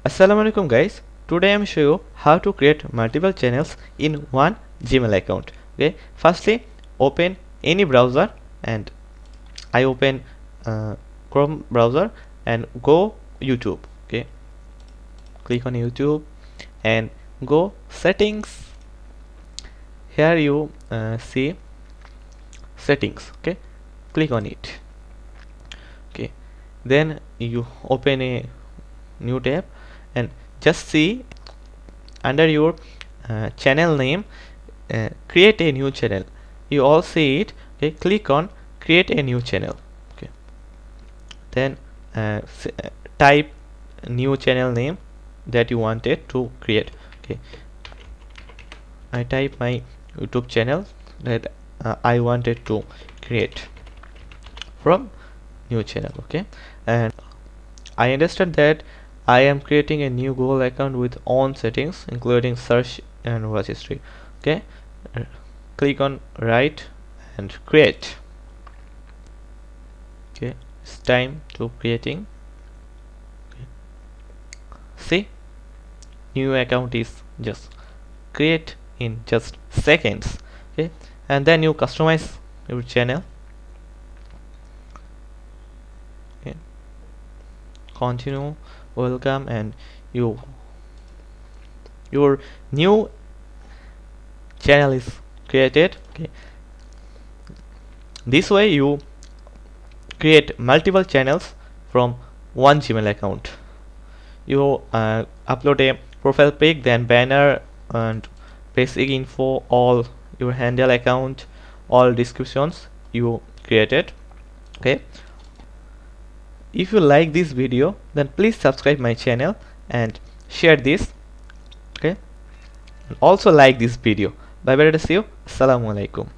Assalamualaikum guys. Today I am show you how to create multiple channels in one Gmail account. Okay. Firstly, open any browser and I open Chrome browser and go YouTube. Okay. Click on YouTube and go settings. Here you see settings. Okay. Click on it. Okay. Then you open a new tab and just see under your channel name create a new channel. You all see it. Okay, click on create a new channel. Okay, then type new channel name that you wanted to create. Okay, I type my YouTube channel that I wanted to create from new channel. Okay, and I understand that I am creating a new Google account with own settings including search and watch history. Okay, click on write and create. Okay, it's time to creating. Okay. See, new account is just create in just seconds. Okay, and then you customize your channel. Okay, continue, welcome, and your new channel is created. Okay, this way you create multiple channels from one Gmail account. You upload a profile pic, then banner and basic info, all your handle account, all descriptions you created. Okay, if you like this video, then please subscribe my channel and share this. Okay, and also like this video. Bye bye, see you. Assalamualaikum.